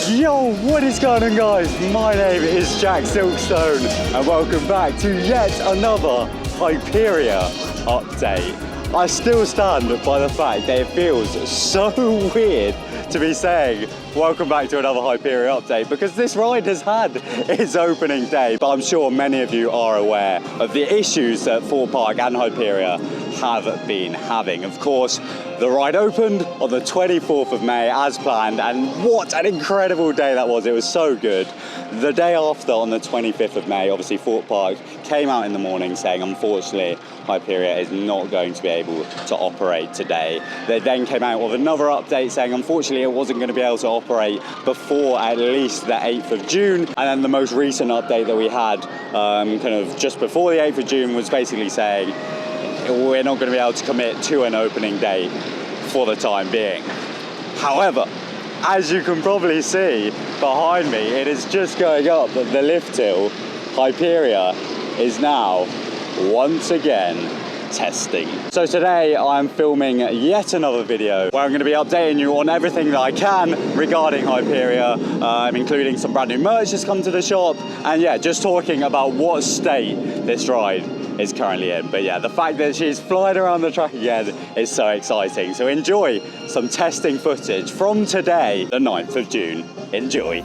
Yo, what is going on, guys? My name is TheJackSilkstone and welcome back to yet another Hyperia update. I still stand by the fact that it feels so weird to be saying welcome back to another Hyperia update because this ride has had its opening day, but I'm sure many of you are aware of the issues that Thorpe Park and Hyperia have been having. Of course, the ride opened on the 24th of May as planned, and what an incredible day that was. It was so good. The day after, on the 25th of May, obviously Thorpe Park came out in the morning saying unfortunately Hyperia is not going to be able to operate today. They then came out with another update saying unfortunately it wasn't going to be able to operate before at least the 8th of June. And then the most recent update that we had kind of just before the 8th of June was basically saying we're not going to be able to commit to an opening date for the time being. However, as you can probably see behind me, it is just going up the lift hill. Hyperia is now once again testing. So today I'm filming yet another video where I'm going to be updating you on everything that I can regarding Hyperia, including some brand new merch that's come to the shop, and yeah, just talking about what state this ride is currently in. But yeah, the fact that she's flying around the track again is so exciting. So enjoy some testing footage from today, the 9th of June. Enjoy.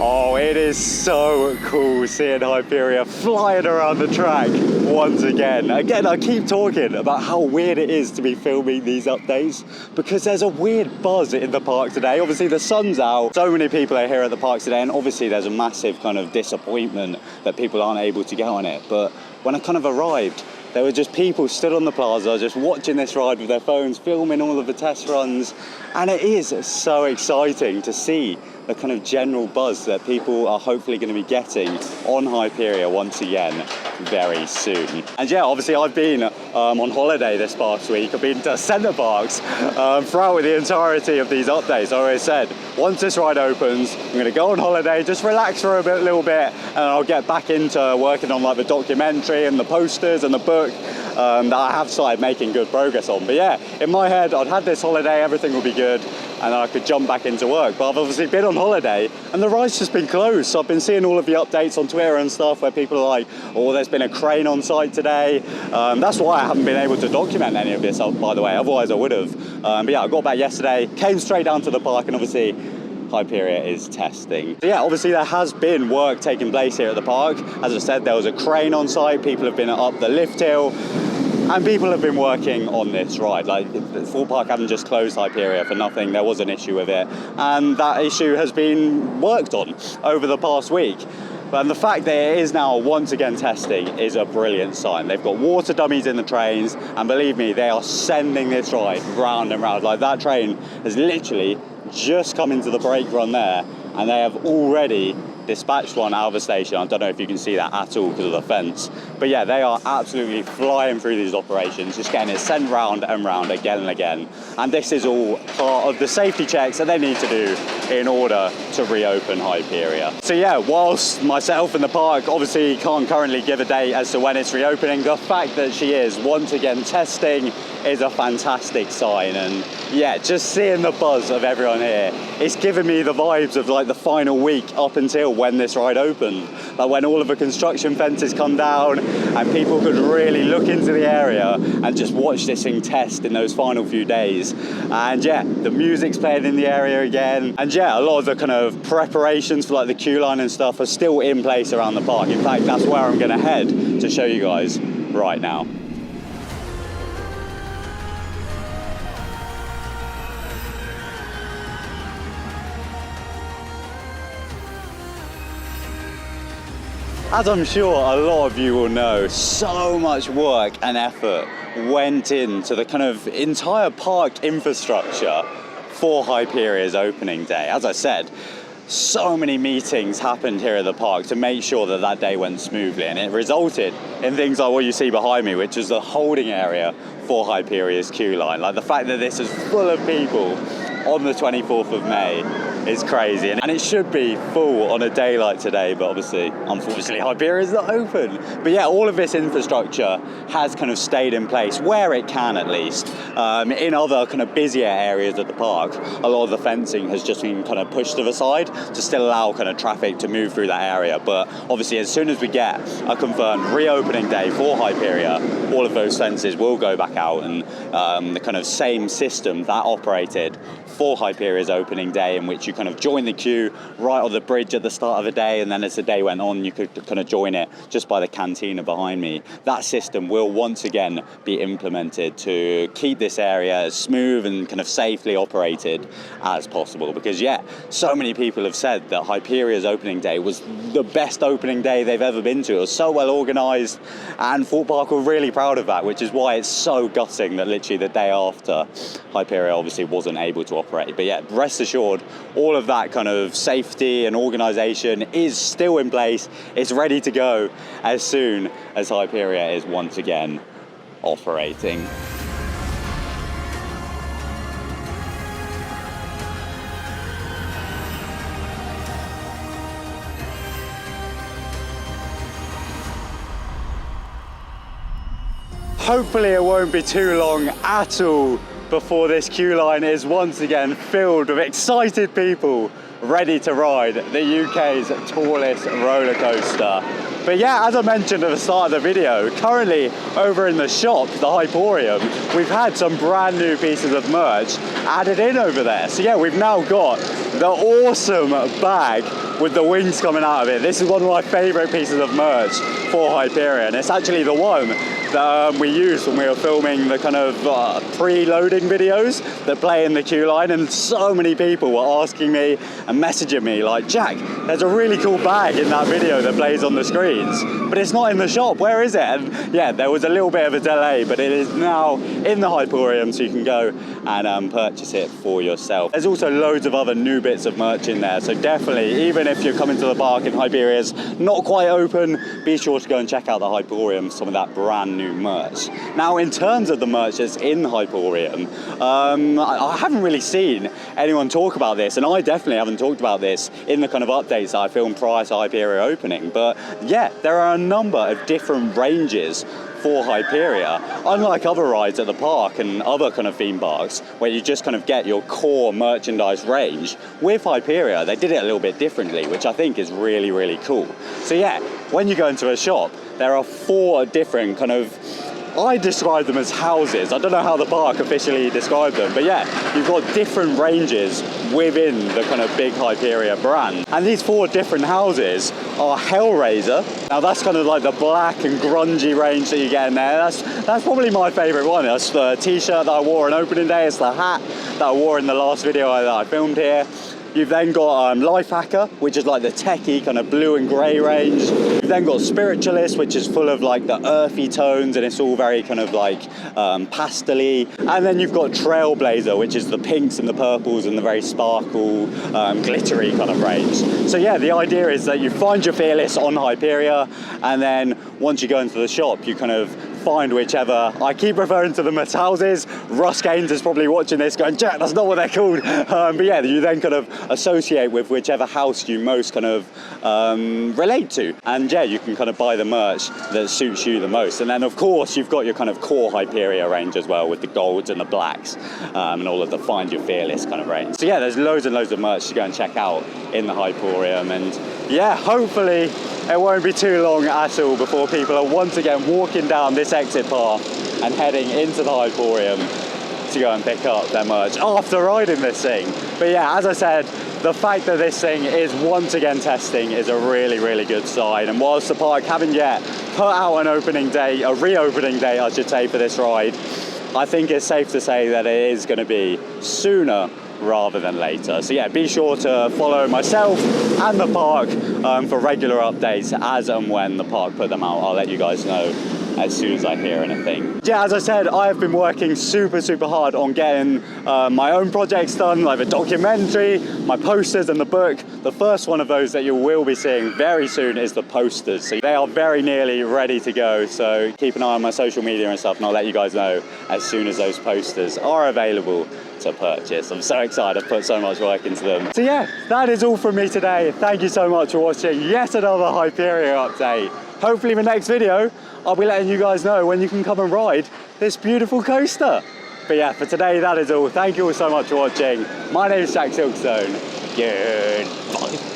Oh, it is so cool seeing Hyperia flying around the track once again. Again, I keep talking about how weird it is to be filming these updates because there's a weird buzz in the park today. Obviously the sun's out, so many people are here at the park today, and obviously there's a massive kind of disappointment that people aren't able to get on it. But when I kind of arrived, there were just people stood on the plaza just watching this ride with their phones, filming all of the test runs, and it is so exciting to see the kind of general buzz that people are hopefully going to be getting on Hyperia once again very soon. And yeah, obviously I've been on holiday this past week. I've been to Centre Parks throughout the entirety of these updates. I always said, once this ride opens, I'm going to go on holiday, just relax for a little bit, and I'll get back into working on like the documentary and the posters and the book that I have started making good progress on. But yeah, in my head, I'd had this holiday, everything will be good, and I could jump back into work. But I've obviously been on holiday and the ride's just been closed. So I've been seeing all of the updates on Twitter and stuff where people are like, oh, there's been a crane on site today. That's why I haven't been able to document any of this, by the way, otherwise I would have. But yeah, I got back yesterday, came straight down to the park, and obviously Hyperia is testing. So yeah, obviously there has been work taking place here at the park. As I said, there was a crane on site, people have been up the lift hill, and people have been working on this ride. Like, Thorpe Park haven't just closed Hyperia for nothing. There was an issue with it, and that issue has been worked on over the past week. And the fact that it is now once again testing is a brilliant sign. They've got water dummies in the trains, and believe me, they are sending this ride round and round. Like, that train has literally just come into the brake run there, and they have already dispatched one out of the station. I don't know if you can see that at all because of the fence, but yeah, they are absolutely flying through these operations, just getting it sent round and round again and again. And this is all part of the safety checks that they need to do in order to reopen Hyperia. So yeah, whilst myself and the park obviously can't currently give a date as to when it's reopening, the fact that she is once again testing is a fantastic sign. And yeah, just seeing the buzz of everyone here, it's given me the vibes of like the final week up until when this ride opened. Like when all of the construction fences come down and people could really look into the area and just watch this thing test in those final few days. And yeah, the music's playing in the area again. And yeah, a lot of the kind of preparations for like the queue line and stuff are still in place around the park. In fact, that's where I'm gonna head to show you guys right now. As I'm sure a lot of you will know, so much work and effort went into the kind of entire park infrastructure for Hyperia's opening day. As I said, so many meetings happened here at the park to make sure that that day went smoothly, and it resulted in things like what you see behind me, which is the holding area for Hyperia's queue line. Like, the fact that this is full of people on the 24th of May is crazy, and it should be full on a day like today, but obviously, unfortunately, Hyperia is not open. But yeah, all of this infrastructure has kind of stayed in place, where it can at least. In other kind of busier areas of the park, a lot of the fencing has just been kind of pushed to the side to still allow kind of traffic to move through that area. But obviously, as soon as we get a confirmed reopening day for Hyperia, all of those fences will go back out, and the kind of same system that operated for Hyperia's opening day, in which you kind of join the queue right on the bridge at the start of the day, and then as the day went on you could kind of join it just by the cantina behind me. That system will once again be implemented to keep this area as smooth and kind of safely operated as possible, because yeah, so many people have said that Hyperia's opening day was the best opening day they've ever been to. It was so well organised, and Thorpe Park were really proud of that, which is why it's so gutting that literally the day after Hyperia obviously wasn't able to operate. But yeah, rest assured, all of that kind of safety and organisation is still in place. It's ready to go as soon as Hyperia is once again operating. Hopefully it won't be too long at all before this queue line is once again filled with excited people ready to ride the UK's tallest roller coaster. But yeah, as I mentioned at the start of the video, currently over in the shop, the Hyperium, we've had some brand new pieces of merch added in over there. So yeah, we've now got the awesome bag with the wings coming out of it. This is one of my favourite pieces of merch for Hyperia, and it's actually the one that we used when we were filming the kind of pre-loading videos that play in the queue line, and so many people were asking me and messaging me like, Jack, there's a really cool bag in that video that plays on the screens, but it's not in the shop, where is it? And yeah, there was a little bit of a delay, but it is now in the Hyperium, so you can go and purchase it for yourself. There's also loads of other new bits of merch in there, so definitely, even if you're coming to the park and Hyperia's not quite open, be sure to go and check out the Hyperium, some of that brand new merch. Now, in terms of the merch that's in Hyperium, I haven't really seen anyone talk about this, and I definitely haven't talked about this in the kind of updates that I filmed prior to Hyperia opening, but yeah, there are a number of different ranges for Hyperia. Unlike other rides at the park and other kind of theme parks where you just kind of get your core merchandise range, with Hyperia they did it a little bit differently, which I think is really, really cool. So yeah, when you go into a shop, there are 4 different kind of, I describe them as houses. I don't know how the park officially described them, but yeah, you've got different ranges within the kind of big Hyperia brand. And these 4 different houses are Hellraiser. Now that's kind of like the black and grungy range that you get in there. That's probably my favourite one. That's the t-shirt that I wore on opening day. It's the hat that I wore in the last video that I filmed here. You've then got Lifehacker, which is like the techie kind of blue and grey range. You've then got Spiritualist, which is full of like the earthy tones, and it's all very kind of like pastel-y. And then you've got Trailblazer, which is the pinks and the purples and the very sparkle, glittery kind of range. So yeah, the idea is that you find your Fearless on Hyperia, and then once you go into the shop, you kind of find whichever, I keep referring to them as houses. Russ Gaines is probably watching this going, Jack, that's not what they're called. But yeah, you then kind of associate with whichever house you most kind of relate to. And yeah, you can kind of buy the merch that suits you the most. And then of course, you've got your kind of core Hyperia range as well, with the golds and the blacks, and all of the Find Your Fearless kind of range. So yeah, there's loads and loads of merch to go and check out in the Hyperium. And yeah, hopefully it won't be too long at all before people are once again walking down this exit path and heading into the Hyperium to go and pick up their merch after riding this thing. But yeah, as I said, the fact that this thing is once again testing is a really, really good sign. And whilst the park haven't yet put out an opening date, a reopening date I should say, for this ride, I think it's safe to say that it is going to be sooner rather than later. So yeah, be sure to follow myself and the park for regular updates as and when the park put them out. I'll let you guys know as soon as I hear anything. Yeah, as I said, I've been working super hard on getting my own projects done, like the documentary, my posters and the book. The first one of those that you will be seeing very soon is the posters. So they are very nearly ready to go, so keep an eye on my social media and stuff, and I'll let you guys know as soon as those posters are available to purchase. I'm so excited, I've put so much work into them. So yeah, that is all from me today. Thank you so much for watching yet another Hyperia update. Hopefully in the next video, I'll be letting you guys know when you can come and ride this beautiful coaster. But yeah, for today, that is all. Thank you all so much for watching. My name is TheJackSilkstone. Goodbye.